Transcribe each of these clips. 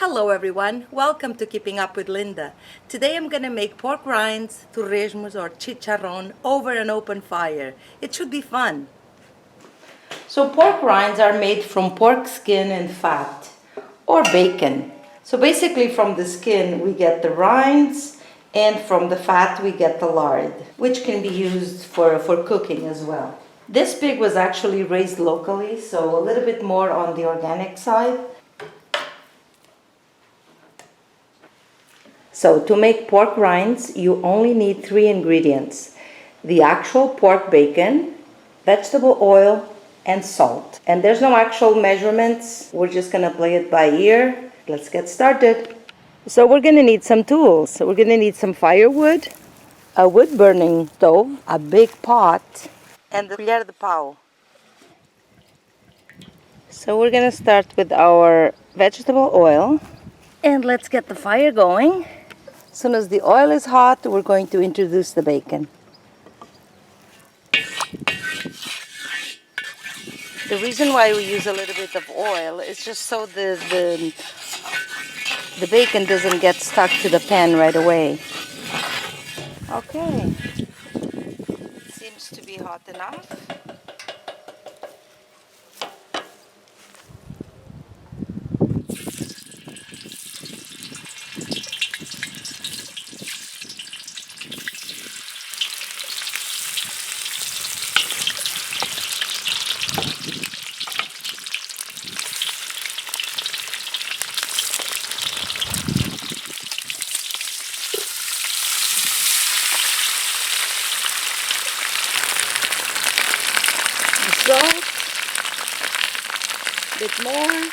Hello everyone, welcome to Keeping Up with Linda. Today I'm going to make pork rinds, torresmos or chicharrón over an open fire. It should be fun. So pork rinds are made from pork skin and fat or bacon. So basically from the skin we get the rinds and from the fat we get the lard, which can be used for cooking as well. This pig was actually raised locally, so a little bit more on the organic side. So to make pork rinds, you only need 3 ingredients: the actual pork bacon, vegetable oil, and salt. And there's no actual measurements. We're just gonna play it by ear. Let's get started. So we're gonna need some tools. So we're gonna need some firewood, a wood burning stove, a big pot, and the colher de pau. So we're gonna start with our vegetable oil. And let's get the fire going. As soon as the oil is hot, we're going to introduce the bacon. The reason why we use a little bit of oil is just so the bacon doesn't get stuck to the pan right away. Okay, seems to be hot enough. Salt, a bit more.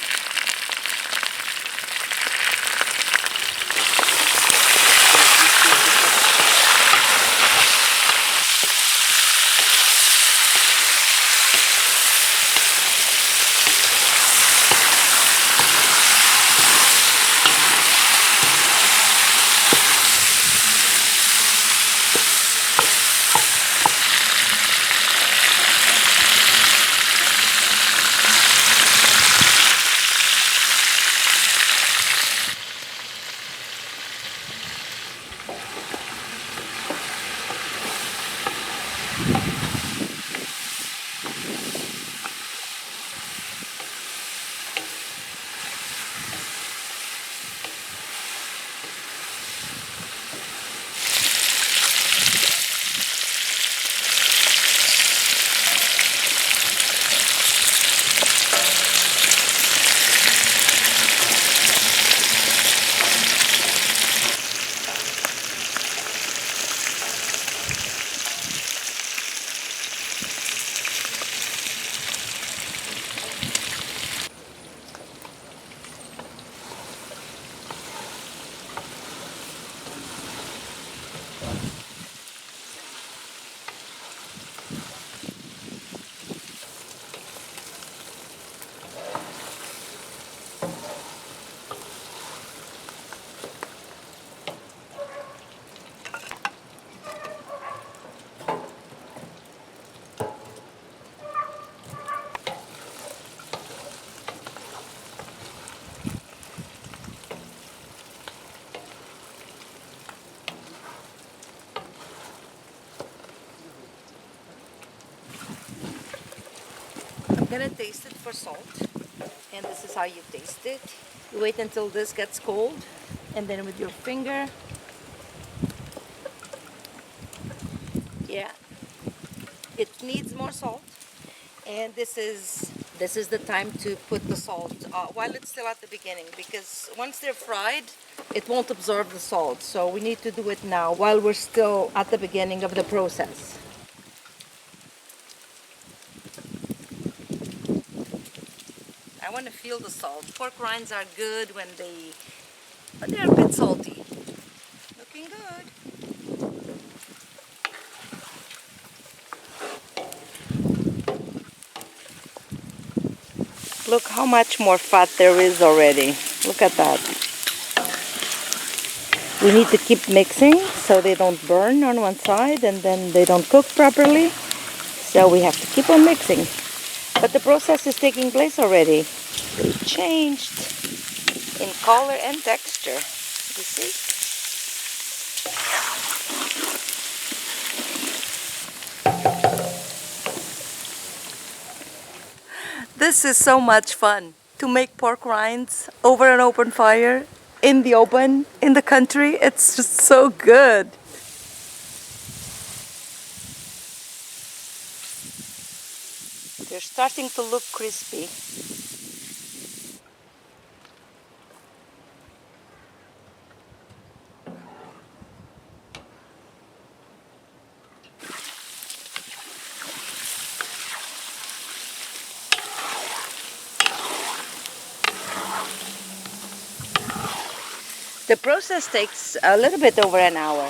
I'm gonna taste it for salt, and this is how you taste it. You wait until this gets cold, and then with your finger, yeah, it needs more salt. And this is the time to put the salt while it's still at the beginning, because once they're fried, it won't absorb the salt. So we need to do it now while we're still at the beginning of the process. I want to feel the salt. Pork rinds are good when they're a bit salty. Looking good. Look how much more fat there is already. Look at that. We need to keep mixing so they don't burn on one side and then they don't cook properly. So we have to keep on mixing. But the process is taking place already. They changed. in color and texture. You see? This is so much fun to make pork rinds over an open fire in the open in the country. It's just so good. They're starting to look crispy. The process takes a little bit over an hour.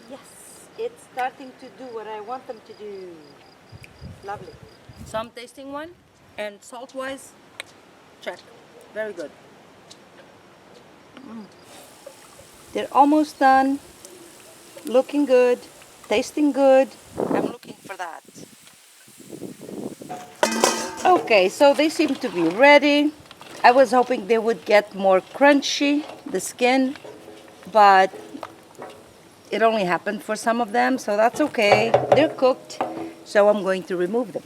Yes, it's starting to do what I want them to do. Lovely. Some tasting one, and salt-wise, check. Very good. They're almost done. Looking good. Tasting good. I'm looking for that. Okay, so they seem to be ready. I was hoping they would get more crunchy, the skin, but it only happened for some of them, so that's okay. They're cooked, so I'm going to remove them.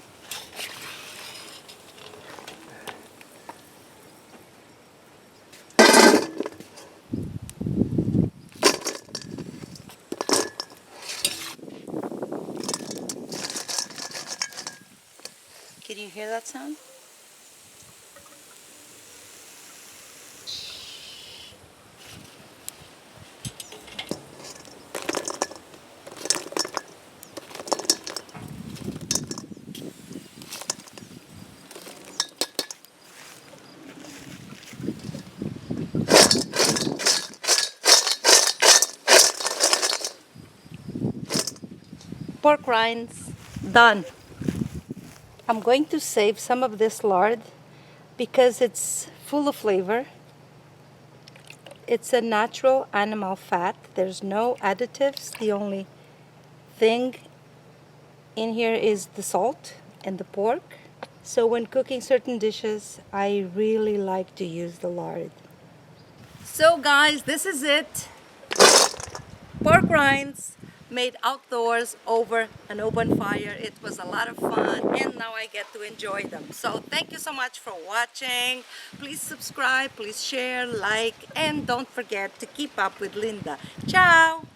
Can you hear that sound? Pork rinds, done. I'm going to save some of this lard because it's full of flavor. It's a natural animal fat. There's no additives. The only thing in here is the salt and the pork. So when cooking certain dishes, I really like to use the lard. So guys, this is it. Pork rinds made outdoors over an open fire. It was a lot of fun and now I get to enjoy them. So thank you so much for watching. Please subscribe, please share, like, and don't forget to keep up with Linda. Ciao!